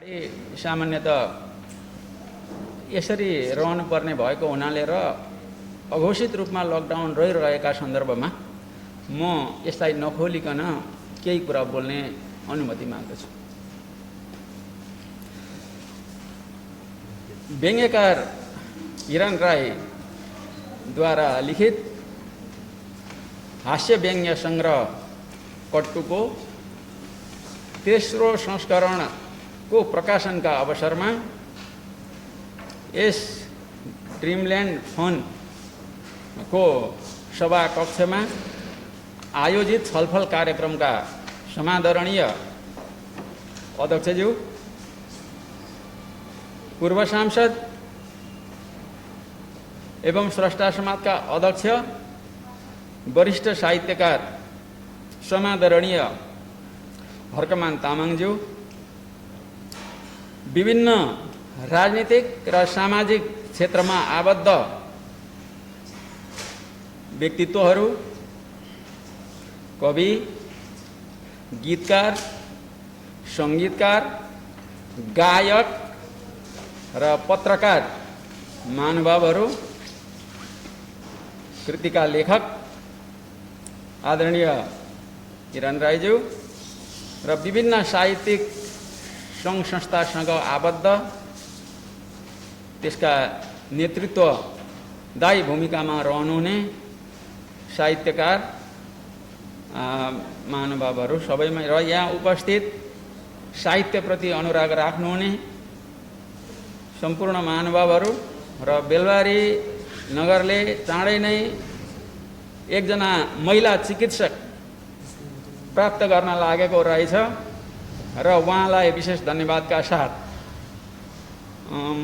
सामान्यतः यसरी रहनुपर्ने भएको हुनाले र अघोषित रूपमा लकडाउन रहिरहेका सन्दर्भमा म यसलाई नखोलिकन केही कुरा बोल्ने अनुमति माग्दछु। व्यङ्ग्यकार हिरण राईद्वारा लिखित हास्य व्यङ्ग्य सङ्ग्रह कट्टुको तेस्रो संस्करणको प्रकाशनका अवसरमा यस ड्रिमल्यान्ड फनको सभा कक्षमा आयोजित छलफल कार्यक्रमका समादरणीय अध्यक्षज्यू, पूर्व सांसद एवं स्रष्टा समाजका अध्यक्ष, वरिष्ठ साहित्यकार समादरणीय हर्कमान तामाङज्यू, विभिन्न राजनीतिक र सामाजिक क्षेत्रमा आबद्ध व्यक्तित्वहरू, कवि, गीतकार, सङ्गीतकार, गायक र पत्रकार महानुभावहरू, कृतिका लेखक आदरणीय हिरण राईज्यू र विभिन्न साहित्यिक सङ्घ संस्थासँग आबद्ध त्यसका नेतृत्वदायी भूमिकामा रहनुहुने साहित्यकार महानुभावहरू सबैमा र यहाँ उपस्थित साहित्यप्रति अनुराग राख्नुहुने सम्पूर्ण महानुभावहरू र बेलबारी नगरले चाँडै नै एकजना महिला चिकित्सक प्राप्त गर्न लागेको रहेछ र उहाँलाई विशेष धन्यवादका साथ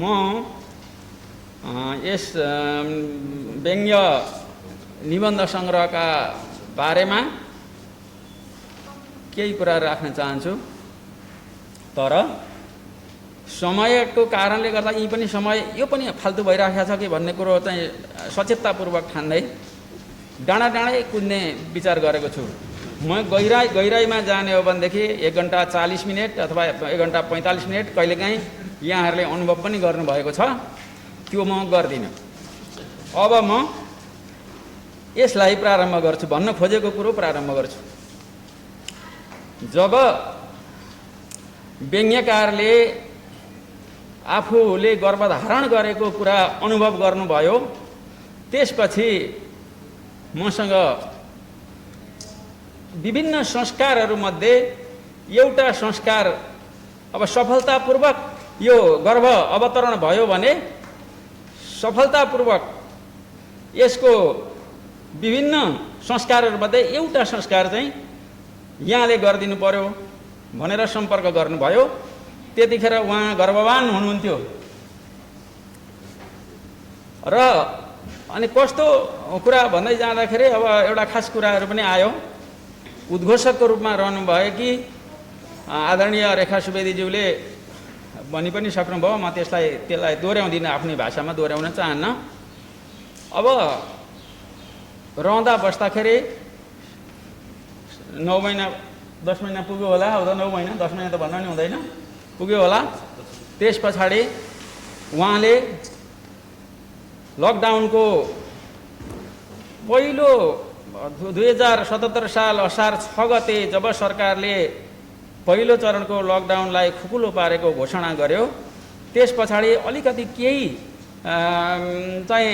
म यस व्यङ्ग्य निबन्ध सङ्ग्रहका बारेमा केही कुरा राख्न चाहन्छु। तर समयको कारणले गर्दा यी पनि समय यो पनि फाल्तु भइरहेको छ कि भन्ने कुरो चाहिँ सचेततापूर्वक ठान्दै डाँडा डाँडै कुद्ने विचार गरेको छु। म गहिराइमा जाने हो भनेदेखि 1 घण्टा 40 मिनट अथवा 1 घण्टा 45 मिनट कहिलेकाहीँ यहाँहरूले अनुभव पनि गर्नुभएको छ, त्यो म गर्दिनँ। अब म यसलाई प्रारम्भ गर्छु, भन्न खोजेको कुरो प्रारम्भ गर्छु। जब व्यङ्ग्यकारले आफूले गर्भधारण गरेको कुरा अनुभव गर्नुभयो, त्यसपछि मसँग विभिन्न संस्कारहरूमध्ये एउटा संस्कार अब सफलतापूर्वक यो गर्भ अवतरण भयो भने सफलतापूर्वक यसको विभिन्न संस्कारहरूमध्ये एउटा संस्कार चाहिँ यहाँले गरिदिनु पर्यो भनेर सम्पर्क गर्नुभयो। त्यतिखेर उहाँ गर्भवान हुनुहुन्थ्यो र अनि कस्तो कुरा भन्दै जाँदाखेरि अब एउटा खास कुराहरू पनि आयो। उद्घोषकको रूपमा रहनुभयो कि आदरणीय रेखा सुवेदीज्यूले भनि पनि सक्नुभयो, म त्यसलाई दोहोऱ्याउँदिनँ, आफ्नै भाषामा दोहोऱ्याउन चाहन्न। अब रहँदा बस्दाखेरि 9 महिना 10 महिना पुग्यो होला, अब त 9 महिना 10 महिना त भन्न नि हुँदैन, पुग्यो होला। त्यस पछाडि उहाँले लकडाउनको पहिलो 2077 साल असार 6 गते जब सरकारले पहिलो चरणको लकडाउनलाई खुकुलो पारेको घोषणा गर्यो, त्यस पछाडि अलिकति केही चाहिँ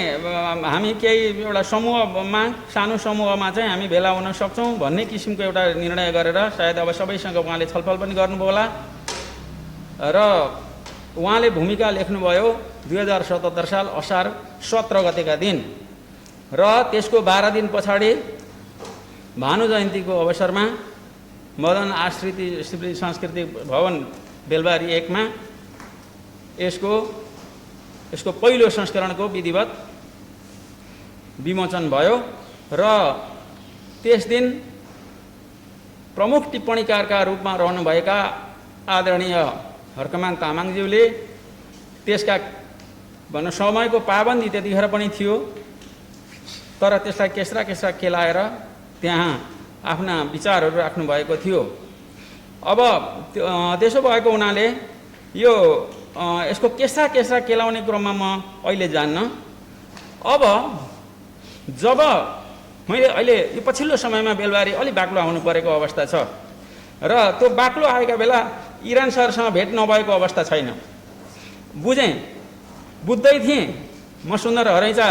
हामी केही एउटा समूहमा, सानो समूहमा चाहिँ हामी भेला हुन सक्छौँ भन्ने किसिमको एउटा निर्णय गरेर सायद अब सबैसँग उहाँले छलफल पनि गर्नुभयो होला र उहाँले भूमिका लेख्नुभयो 2077 साल असार 17 गतेका दिन। र त्यसको 12 दिन पछाडि भानु जयन्तीको अवसरमा मदन आश्रिति सांस्कृतिक भवन बेलबारी 1 मा यसको पहिलो संस्करणको विधिवत विमोचन भयो र त्यस दिन प्रमुख टिप्पणीकारका रूपमा रहनुभएका आदरणीय हर्कमान तामाङज्यूले त्यसका भन्न समयको पाबन्दी त्यतिखेर पनि थियो, तर त्यसलाई केस्रा केलाएर त्यहाँ आफ्ना विचारहरू राख्नु भएको थियो। अब त्यसो भएको हुनाले यो यसको केसा केसा केलाउने क्रममा म अहिले जान्न। अब जब मैले अहिले यो पछिल्लो समयमा बेलबारी अलि बाक्लो आउनु परेको अवस्था छ र त्यो बाक्लो आएका बेला इरान सरसँग भेट नभएको अवस्था छैन। बुझ्दै थिएँ। म सुन्दर हरैचा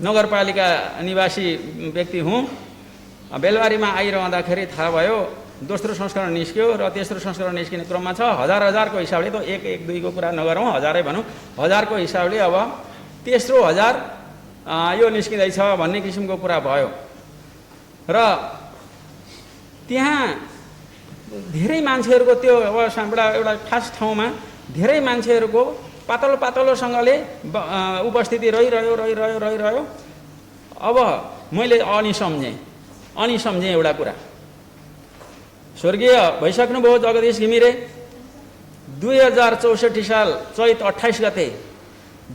नगरपालिका निवासी व्यक्ति हुँ। बेलबारीमा आइरहँदाखेरि थाहा भयो दोस्रो संस्करण निस्क्यो र तेस्रो संस्करण निस्किने क्रममा छ। हजारको हिसाबले त एक दुईको कुरा नगरौँ, हजारै भनौँ, हजारको हिसाबले अब तेस्रो हजार यो निस्किँदैछ भन्ने किसिमको कुरा भयो। र त्यहाँ धेरै मान्छेहरूको त्यो अब एउटा खास ठाउँमा धेरै मान्छेहरूको पातलोसँगले उपस्थिति रहिरह्यो। अब मैले अनि सम्झेँ एउटा कुरा। स्वर्गीय भइसक्नुभयो जगदीश घिमिरे 2064 साल चैत 28 गते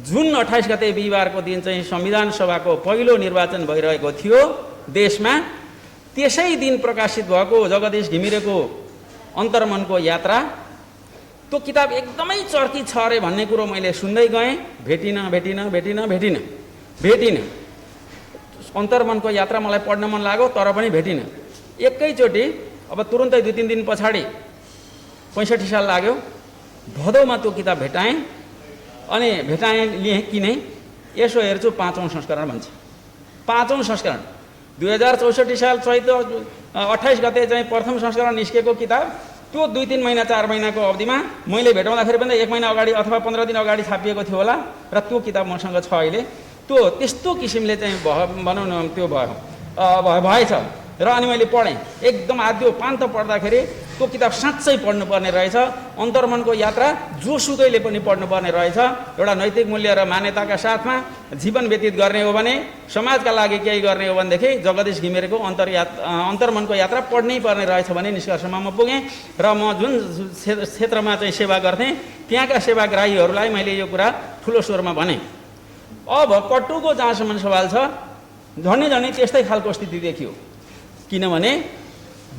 जुन 28 गते बिहिबारको दिन चाहिँ संविधान सभाको पहिलो निर्वाचन भइरहेको थियो देशमा। त्यसै दिन प्रकाशित भएको जगदीश घिमिरेको अन्तर्मनको यात्रा, त्यो किताब एकदमै चर्कित छ अरे भन्ने कुरो मैले सुन्दै गएँ। भेटिनँ। अन्तर्मनको यात्रा मलाई पढ्न मन लाग्यो तर पनि भेटिनँ। एकैचोटि अब तुरुन्तै 2-3 दिन पछाडि 65 साल लाग्यो भदौमा त्यो किताब भेटाएँ। अनि लिएँ किने। यसो हेर्छु 5औं संस्करण भन्छ। 5औं संस्करण 2064 साल चैत 28 गते चाहिँ प्रथम संस्करण निस्केको किताब। त्यो 2-3 महिना 4 महिनाको अवधिमा मैले भेटाउँदाखेरि पनि 1 महिना अगाडि अथवा 15 दिन अगाडि छापिएको थियो होला र त्यो किताब मसँग छ अहिले। त्यो त्यस्तो किसिमले चाहिँ भनौँ न त्यो भएछ। र अनि मैले पढेँ एकदम आद्यो पान्त पढ्दाखेरि त्यो किताब साँच्चै पढ्नुपर्ने रहेछ। अन्तर्मनको यात्रा जोसुकैले पनि पढ्नुपर्ने रहेछ। एउटा नैतिक मूल्य र मान्यताका साथमा जीवन व्यतीत गर्ने हो भने, समाजका लागि केही गर्ने हो भनेदेखि जगदीश घिमिरेको अन्तर्मनको यात्रा पढ्नै पर्ने रहेछ भन्ने निष्कर्षमा म पुगेँ। र म जुन क्षेत्रमा चाहिँ सेवा गर्थेँ त्यहाँका सेवाग्राहीहरूलाई मैले यो कुरा ठुलो स्वरमा भनेँ। अब कट्टुको जहाँसम्म सवाल छ झन्डै त्यस्तै खालको स्थिति देखियो। किनभने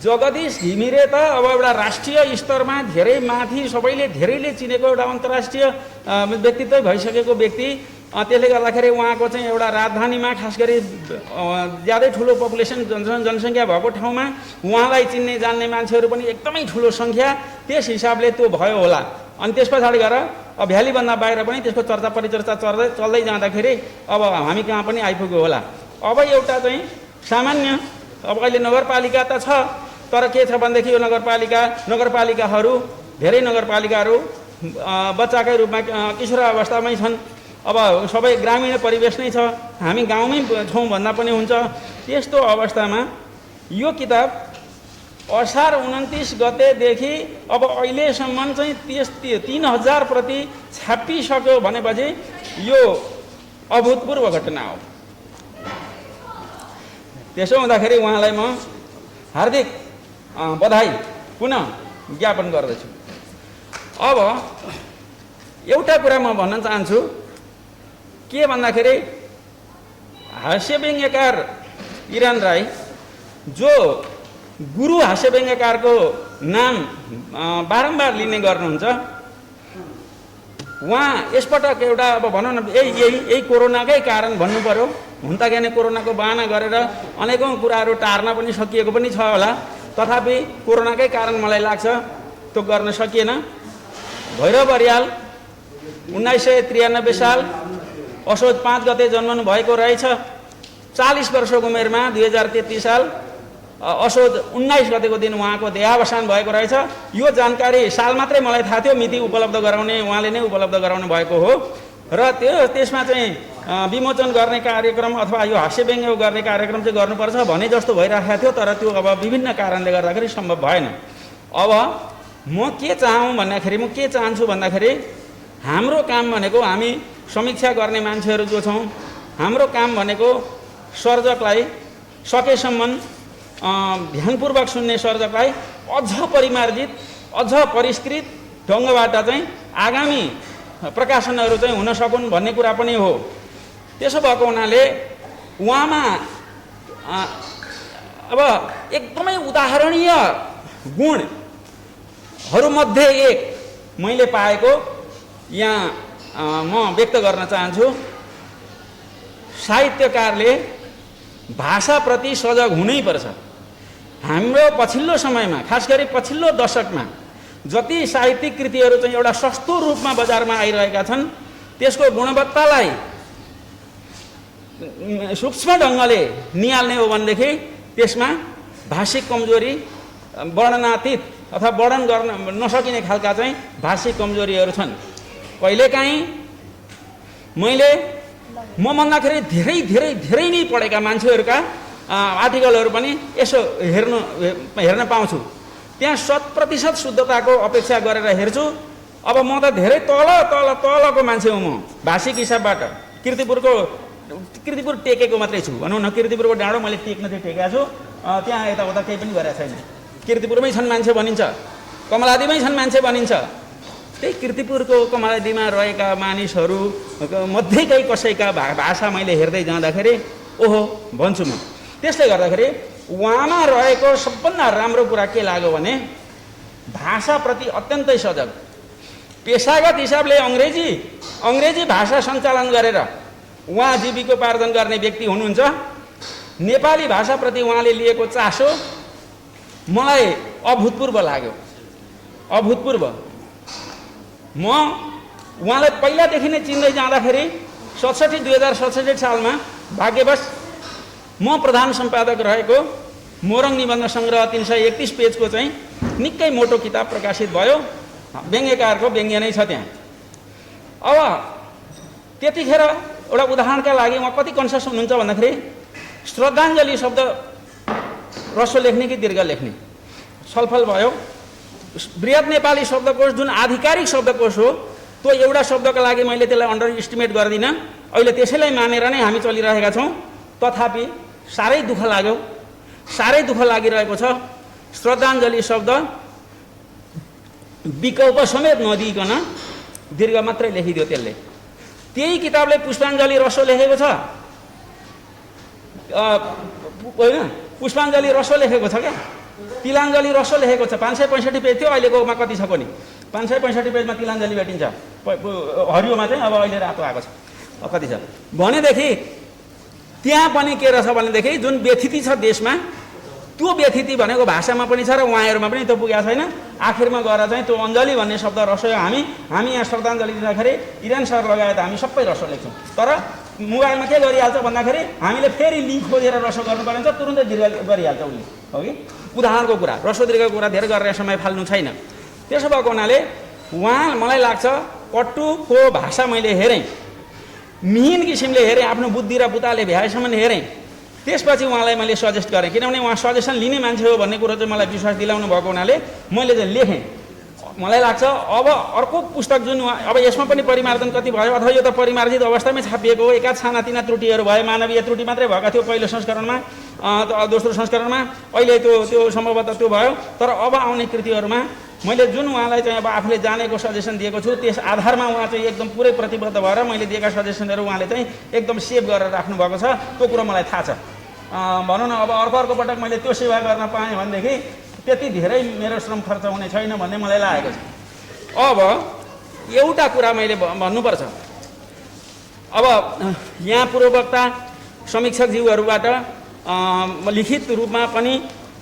जगदीश घिमिरे त अब एउटा राष्ट्रिय स्तरमा धेरै माथि सबैले धेरैले चिनेको एउटा अन्तर्राष्ट्रिय व्यक्तित्व भइसकेको व्यक्ति। त्यसले गर्दाखेरि उहाँको चाहिँ एउटा राजधानीमा खास गरी ज्यादै ठुलो पपुलेसन जनसङ्ख्या भएको ठाउँमा उहाँलाई चिन्ने जान्ने मान्छेहरू पनि एकदमै ठुलो सङ्ख्या। त्यस हिसाबले त्यो भयो होला। अनि त्यस पछाडि गएर भ्यालीभन्दा बाहिर पनि त्यसको चर्चा परिचर्चा चल्दै जाँदाखेरि अब हामी कहाँ पनि आइपुग्यो होला। अब एउटा चाहिँ सामान्य अब अहिले नगरपालिका त छ तर के छ भनेदेखि यो नगरपालिकाहरू धेरै नगरपालिकाहरू बच्चाकै रूपमा किशोर अवस्थामै छन्। अब सबै ग्रामीण परिवेश नै छ। हामी गाउँमै छौँ भन्दा पनि हुन्छ। त्यस्तो अवस्थामा यो किताब असार 29 गतेदेखि अब अहिलेसम्म चाहिँ 3000 प्रति छापिसक्यो भनेपछि यो अभूतपूर्व घटना हो। त्यसो हुँदाखेरि उहाँलाई म हार्दिक बधाई पुनः ज्ञापन गर्दछु। अब एउटा कुरा म भन्न चाहन्छु के भन्दाखेरि हास्यव्यङ्ग्यकार इरान राई जो गुरु हास्यव्यङ्ग्यकारको नाम बारम्बार लिने गर्नुहुन्छ, उहाँ यसपटक एउटा अब भनौँ न यही कोरोनाकै कारण भन्नु पर्यो। हुन त के कोरोनाको बहाना गरेर अनेकौँ कुराहरू टार्न पनि सकिएको पनि छ होला। तथापि कोरोनाकै कारण मलाई लाग्छ त्यो गर्न सकिएन। भैरव बरियाल 1993 साल असोज 5 गते जन्मनु भएको रहेछ। 40 वर्षको उमेरमा 2033 साल असोज 19 गतेको दिन उहाँको देहावसान भएको रहेछ। यो जानकारी साल मात्रै मलाई थाहा थियो। मिति उपलब्ध गराउने उहाँले नै उपलब्ध गराउनु भएको हो। र त्यसमा चाहिँ विमोचन गर्ने कार्यक्रम अथवा यो हास्यव्यङ्ग्य गर्ने कार्यक्रम चाहिँ गर्नुपर्छ भने जस्तो भइरहेको थियो। तर त्यो अब विभिन्न कारणले गर्दाखेरि सम्भव भएन। अब म के चाहन्छु भन्दाखेरि हाम्रो काम भनेको हामी समीक्षा गर्ने मान्छेहरू जो छौँ, हाम्रो काम भनेको सर्जकलाई सकेसम्म ध्यानपूर्वक सुन्ने सर्जकलाई अझ परिमार्जित अझ परिष्कृत ढङ्गबाट चाहिँ आगामी प्रकाशनहरू चाहिँ हुन सकुन् भन्ने कुरा पनि हो। त्यसो भएको हुनाले उहाँमा अब एकदमै उदाहरणीय गुणहरूमध्ये एक मैले पाएको यहाँ म व्यक्त गर्न चाहन्छु। साहित्यकारले भाषाप्रति सजग हुनैपर्छ। हाम्रो पछिल्लो समयमा, खास गरी पछिल्लो दशकमा जति साहित्यिक कृतिहरू चाहिँ एउटा सस्तो रूपमा बजारमा आइरहेका छन्, त्यसको गुणवत्तालाई सूक्ष्म ढङ्गले निहाल्ने हो भनेदेखि त्यसमा भाषिक कमजोरी, वर्णनातीत अथवा वर्णन गर्न नसकिने खालका चाहिँ भाषिक कमजोरीहरू छन्। कहिलेकाहीँ मैले मभन्दाखेरि धेरै धेरै धेरै नै पढेका मान्छेहरूका आर्टिकलहरू पनि यसो हेर्न पाउँछु। त्यहाँ 100% शुद्धताको अपेक्षा गरेर हेर्छु। अब म त धेरै तलको मान्छे हुँ। म भाषिक हिसाबबाट किर्तिपुर टेकेको मात्रै छु भनौँ न। किर्तिपुरको डाँडो मैले टेक्न चाहिँ टेकेको छु, त्यहाँ यताउता केही पनि गरेको छैन। किर्तिपुरमै छन् मान्छे भनिन्छ, कमलादीमै छन् मान्छे भनिन्छ। त्यही किर्तिपुरको कमलादीमा रहेका मानिसहरू मध्येकै कसैका भाषा मैले हेर्दै जाँदाखेरि ओहो भन्छु म। त्यसले गर्दाखेरि उहाँमा रहेको सबभन्दा राम्रो कुरा के लाग्यो भने भाषाप्रति अत्यन्तै सजग। पेसागत हिसाबले अङ्ग्रेजी भाषा सञ्चालन गरेर उहाँ जीविकोपार्जन गर्ने व्यक्ति हुनुहुन्छ। नेपाली भाषाप्रति उहाँले लिएको चासो मलाई अभूतपूर्व लाग्यो, अभूतपूर्व। म उहाँलाई पहिलादेखि नै चिन्दै जाँदाखेरि 2067 सालमा भाग्यवश म प्रधान सम्पादक रहेको मोरङ निबन्ध सङ्ग्रह 331 पेजको चाहिँ निकै मोटो किताब प्रकाशित भयो। व्यङ्ग्यकारको व्यङ्ग्य नै छ त्यहाँ। अब त्यतिखेर एउटा उदाहरणका लागि उहाँ कति कन्सियस हुनुहुन्छ भन्दाखेरि श्रद्धाञ्जली शब्द ह्रस्व लेख्ने कि दीर्घ लेख्ने छलफल भयो। बृहत नेपाली शब्दकोश जुन आधिकारिक शब्दकोश हो, त्यो एउटा शब्दका लागि मैले त्यसलाई अन्डर इस्टिमेट गर्दिनँ। अहिले त्यसैलाई मानेर नै हामी चलिरहेका छौँ। तथापि साह्रै दुःख लाग्यो, साह्रै दुःख लागिरहेको छ। श्रद्धाञ्जली शब्द विकल्प समेत नदिइकन दीर्घ मात्रै लेखिदियो त्यसले। त्यही किताबले पुष्पाञ्जली ह्रस्व लेखेको छ, होइन पुष्पाञ्जली ह्रस्व लेखेको छ क्या। तिलाञ्जली ह्रस्व लेखेको छ, 565 पेज थियो, अहिलेकोमा कति छ पनि 565 पेजमा तिलाञ्जली भेटिन्छ। हरियोमा चाहिँ अब अहिले रातो आएको छ, कति छ भनेदेखि त्यहाँ पनि के रहेछ भनेदेखि जुन व्यथिति छ देशमा, त्यो व्यथिति भनेको भाषामा पनि छ र उहाँहरूमा पनि त्यो पुगेको छैन। आखिरमा गएर चाहिँ त्यो अञ्जली भन्ने शब्द ह्रस्व हामी यहाँ श्रद्धाञ्जली दिँदाखेरि इरान सर लगायत हामी सबै ह्रस्व लेख्छौँ। तर मोबाइलमा के गरिहाल्छ भन्दाखेरि हामीले फेरि लिङ्क खोजेर ह्रस्व गर्नुपर्ने हुन्छ, तुरुन्तै दीर्घ गरिहाल्छ उसले, हो कि। उदाहरणको कुरा, ह्रस्व दीर्घको कुरा धेरै गरेर समय फाल्नु छैन। त्यसो भएको हुनाले मलाई लाग्छ कट्टुको भाषा मैले हेरेँ, मिहिन किसिमले हेरेँ, आफ्नो बुद्धि र बुताले भ्याएसम्म हेरेँ। त्यसपछि उहाँलाई मैले सजेस्ट गरेँ, किनभने उहाँ सजेसन लिने मान्छे हो भन्ने कुरो चाहिँ मलाई विश्वास दिलाउनु भएको हुनाले मैले चाहिँ लेखेँ। मलाई लाग्छ अब अर्को पुस्तक जुन अब यसमा पनि परिमार्जन कति भयो, अथवा यो त परिमार्जित अवस्थामै छापिएको हो। एका सानातिना त्रुटिहरू भयो, मानवीय त्रुटि मात्रै भएका थियो पहिलो संस्करणमा, दोस्रो संस्करणमा। अहिले त्यो सम्भवतः त्यो भयो। तर अब आउने कृतिहरूमा मैले जुन उहाँलाई चाहिँ अब आफूले जानेको सजेसन दिएको छु, त्यस आधारमा उहाँ चाहिँ एकदम पुरै प्रतिबद्ध भएर मैले दिएका सजेसनहरू उहाँले चाहिँ एकदम सेभ गरेर राख्नु भएको छ। त्यो कुरो मलाई थाहा छ। भनौँ न अब अर्को पटक मैले त्यो सेवा गर्न पाएँ भनेदेखि त्यति धेरै मेरो श्रम खर्च हुने छैन भन्ने मलाई लागेको छ। अब एउटा कुरा मैले भन्नुपर्छ। अब यहाँ पूर्ववक्ता समीक्षकज्यूहरूबाट लिखित रूपमा पनि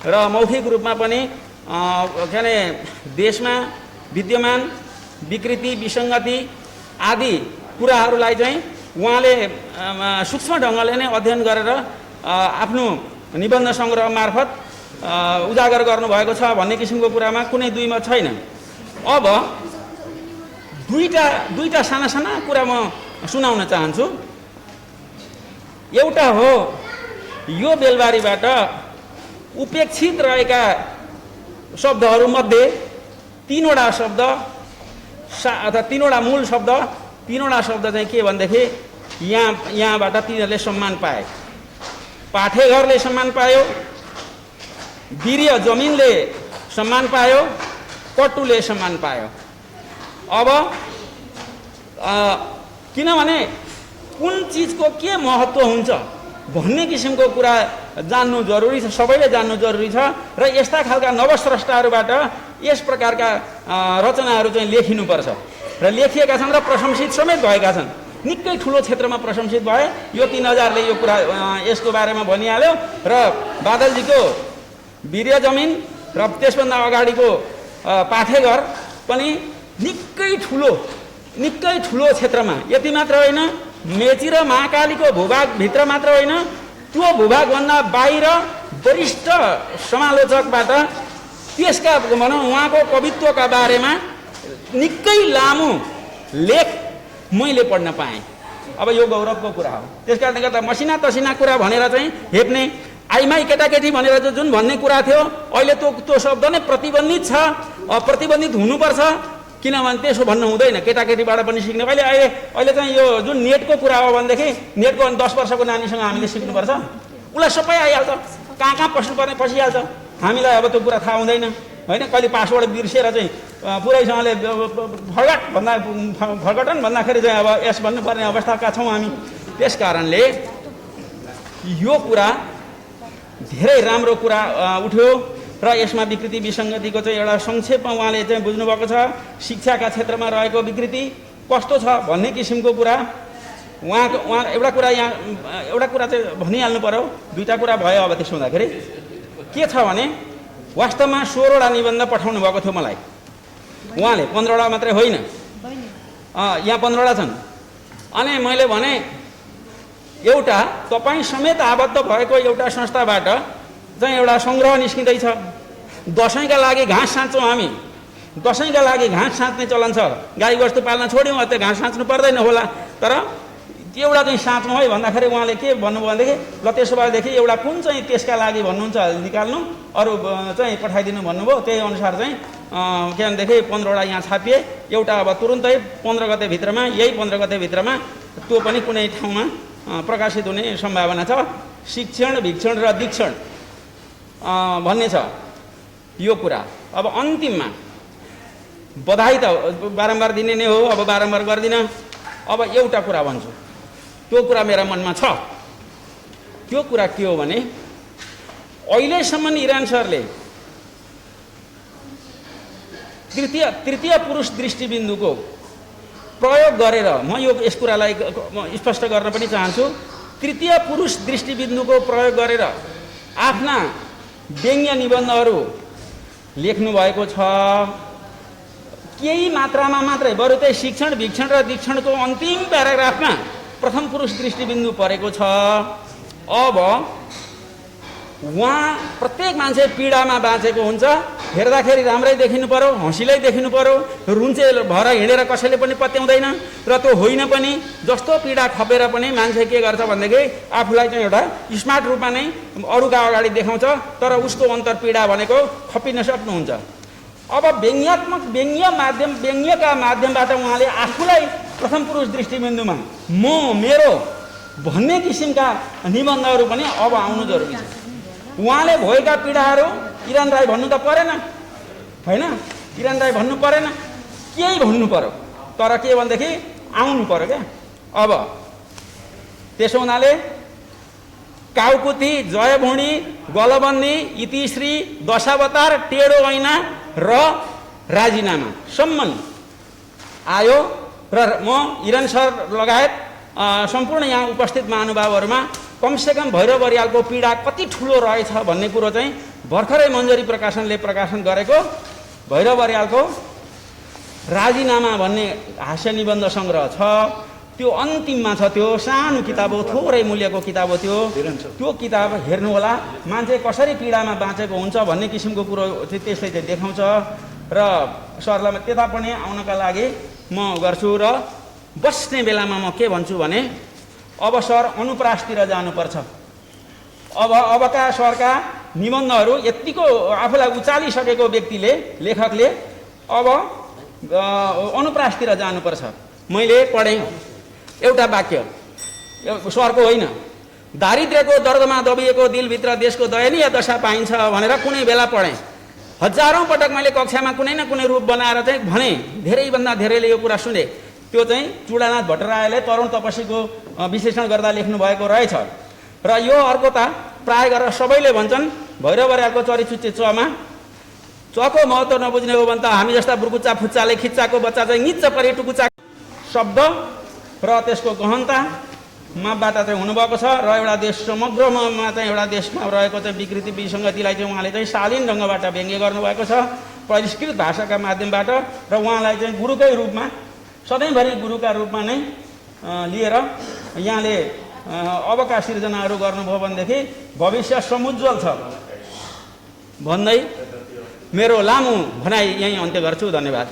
र मौखिक रूपमा पनि के अरे देशमा विद्यमान विकृति विसङ्गति आदि कुराहरूलाई चाहिँ उहाँले सूक्ष्म ढङ्गले नै अध्ययन गरेर आफ्नो निबन्ध सङ्ग्रह मार्फत उजागर गर्नुभएको छ भन्ने किसिमको कुरामा कुनै दुई मत छैन। अब दुईटा साना साना कुरा म सुनाउन चाहन्छु। एउटा हो यो बेलबारीबाट उपेक्षित रहेका शब्दहरूमध्ये तीनवटा शब्द अथवा तीनवटा मूल शब्द, तीनवटा शब्द चाहिँ के भनेदेखि यहाँबाट तिनीहरूले सम्मान पाए। पाठेघरले सम्मान पायो, वीर्य जमिनले सम्मान पायो, कट्टुले सम्मान पायो। अब किनभने कुन चिजको के महत्त्व हुन्छ भन्ने किसिमको कुरा जान्नु जरुरी छ, सबैले जान्नु जरुरी छ र यस्ता खालका नवस्रष्टाहरूबाट यस प्रकारका रचनाहरू चाहिँ लेखिनुपर्छ र लेखिएका छन् र प्रशंसित समेत भएका छन्। निकै ठुलो क्षेत्रमा प्रशंसित भए। यो 3000ले यो कुरा यसको बारेमा भनिहाल्यो र बादलजीको वीर्य जमिन र त्यसभन्दा अगाडिको पाठेघर पनि निकै ठुलो क्षेत्रमा, यति मात्र होइन मेची र महाकालीको भूभागभित्र मात्र होइन, त्यो भूभागभन्दा बाहिर वरिष्ठ समालोचकबाट त्यसका भनौँ उहाँको कवित्वका बारेमा निकै लामो लेख मैले पढ्न पाएँ। अब यो गौरवको कुरा हो। त्यस कारणले गर्दा मसिना तसिना कुरा भनेर चाहिँ हेप्ने, आइमाई केटाकेटी भनेर जुन भन्ने कुरा थियो अहिले त्यो शब्द नै प्रतिबन्धित छ, प्रतिबन्धित हुनुपर्छ। किनभने त्यसो भन्नु हुँदैन, केटाकेटीबाट पनि सिक्ने। अहिले चाहिँ यो जुन नेटको कुरा हो भनेदेखि नेटको 10 वर्षको नानीसँग हामीले सिक्नुपर्छ, उसलाई सबै आइहाल्छ, कहाँ पस्नुपर्ने पसिहाल्छ। हामीलाई अब त्यो कुरा थाहा हुँदैन होइन। कहिले पासवर्ड बिर्सेर चाहिँ पुरैसँगले फर्गटन भन्दाखेरि चाहिँ अब यस भन्नुपर्ने अवस्थाका छौँ हामी। त्यस कारणले यो कुरा धेरै राम्रो कुरा उठ्यो र यसमा विकृति विसङ्गतिको चाहिँ एउटा संक्षेपमा उहाँले चाहिँ बुझ्नुभएको छ। शिक्षाका क्षेत्रमा रहेको विकृति कस्तो छ भन्ने किसिमको कुरा उहाँ एउटा कुरा चाहिँ भनिहाल्नु पर्यो। दुईवटा कुरा भयो। अब त्यसो हुँदाखेरि के छ भने वास्तवमा 16वटा निबन्ध पठाउनु भएको थियो मलाई उहाँले, 15वटा मात्रै होइन, यहाँ 15वटा छन्। अनि मैले भने एउटा तपाईँ समेत आबद्ध भएको एउटा संस्थाबाट चाहिँ एउटा सङ्ग्रह निस्किँदैछ। दसैँका लागि घाँस साँच्छौँ हामी, दसैँका लागि घाँस साँच्ने चलन छ। गाईबस्तु पाल्न छोड्यौँ, त्यो घाँस साँच्नु पर्दैन होला, तर एउटा चाहिँ साँच्नु है भन्दाखेरि उहाँले के भन्नुभयो भनेदेखि ल त्यसो भएदेखि एउटा कुन चाहिँ त्यसका लागि भन्नुहुन्छ निकाल्नु, अरू चाहिँ पठाइदिनु भन्नुभयो। त्यही अनुसार चाहिँ के भनेदेखि 15वटा यहाँ छापिए। एउटा अब तुरुन्तै 15 गतेभित्रमा, यही 15 गतेभित्रमा त्यो पनि कुनै ठाउँमा प्रकाशित हुने सम्भावना छ। शिक्षण, भिक्षण र दीक्षण भन्ने छ यो कुरा। अब अन्तिममा बधाई त बारम्बार दिने नै हो, अब बारम्बार गर्दिनँ। अब एउटा कुरा भन्छु, त्यो कुरा मेरा मनमा छ। त्यो कुरा के हो भने अहिलेसम्म इरान सरले तृतीय पुरुष दृष्टिबिन्दुको प्रयोग गरेर, म यस कुरालाई स्पष्ट गर्न पनि चाहन्छु, तृतीय पुरुष दृष्टिबिन्दुको प्रयोग गरेर आफ्ना व्यङ्ग्य निबन्धहरू लेख्नु भएको छ। केही मात्रामा मात्रै, बरु त्यही शिक्षण, भिक्षण र दीक्षणको अन्तिम प्याराग्राफमा प्रथम पुरुष दृष्टिबिन्दु परेको छ। अब उहाँ प्रत्येक मान्छे पीडामा बाँचेको हुन्छ, हेर्दाखेरि राम्रै देखिनु पर्यो, हँसिलै देखिनु पर्यो, रुन्चे भएर हिँडेर कसैले पनि पत्याउँदैन र त्यो होइन पनि। जस्तो पीडा खपेर पनि मान्छे के गर्छ भनेदेखि आफूलाई चाहिँ एउटा स्मार्ट रूपमा नै अरूका अगाडि देखाउँछ, तर उसको अन्तर पीडा भनेको खपिन सक्नुहुन्छ। अब व्यङ्ग्यका माध्यमबाट उहाँले आफूलाई प्रथम पुरुष दृष्टिबिन्दुमा मेरो भन्ने किसिमका निबन्धहरू पनि अब आउनु जरुरी छ। उहाँले भएका पीडाहरू इरान राई भन्नु त परेन होइन, इरान राई भन्नु परेन, केही भन्नु पर्यो, तर के भनेदेखि आउनु पर्यो क्या। अब त्यसो हुनाले काउकुती, जयभुँडी, गलबन्दी, इतिश्री, दशावतार, टेढो ऐना र राजीनामा सम्म आयो र म इरान सर लगायत सम्पूर्ण यहाँ उपस्थित महानुभावहरूमा कमसेकम भैरव बरियालको पीडा कति ठुलो रहेछ भन्ने कुरो चाहिँ भर्खरै मञ्जरी प्रकाशनले प्रकाशन गरेको भैरव बरियालको राजीनामा भन्ने हास्य निबन्ध सङ्ग्रह छ। त्यो अन्तिममा छ, त्यो सानो किताब हो, थोरै मूल्यको किताब हो। त्यो किताब हेर्नु होला, मान्छे कसरी पीडामा बाँचेको हुन्छ भन्ने किसिमको कुरो चाहिँ त्यसले चाहिँ देखाउँछ। र सरलाई त्यता पनि आउनका लागि म गर्छु। र बस्ने बेलामा म के भन्छु भने अब सर अनुप्रासतिर जानुपर्छ। अबका सरका निबन्धहरू यत्तिको आफूलाई उचालिसकेको व्यक्तिले, लेखकले अब अनुप्रासतिर जानुपर्छ। मैले पढेँ एउटा वाक्य, सरको होइन, दारिद्र्यको दर्दमा दबिएको दिलभित्र देशको दयनीय दशा पाइन्छ भनेर कुनै बेला पढेँ। हजारौँ पटक मैले कक्षामा कुनै न कुनै रूप बनाएर चाहिँ भने, धेरैभन्दा धेरैले यो कुरा सुने। त्यो चाहिँ चुडानाथ भट्टराईले तरुण तपसीको विश्लेषण गर्दा लेख्नु भएको रहेछ। र यो अर्को त प्राय गरेर सबैले भन्छन् भैरव बरालको चरीचुच्चे चमा चको महत्त्व नबुझ्ने हो भने त हामी जस्ता बुर्कुच्चा फुच्चाले खिच्चाको बच्चा चाहिँ निच्च परे टुकुच्चा शब्द र त्यसको गहनता मापबाट चाहिँ हुनुभएको छ र एउटा देश समग्रमा चाहिँ एउटा देशमा रहेको चाहिँ विकृति विसङ्गतिलाई चाहिँ उहाँले चाहिँ शालीन ढङ्गबाट व्यङ्ग्य गर्नुभएको छ परिष्कृत भाषाका माध्यमबाट र उहाँलाई चाहिँ गुरुकै रूपमा सधैँभरि गुरुका रूपमा नै लिएर यहाँले अबका सिर्जनाहरू गर्नुभयो भनेदेखि भविष्य समुज्वल छ भन्दै मेरो लामो भनाइ यहीँ अन्त्य गर्छु। धन्यवाद।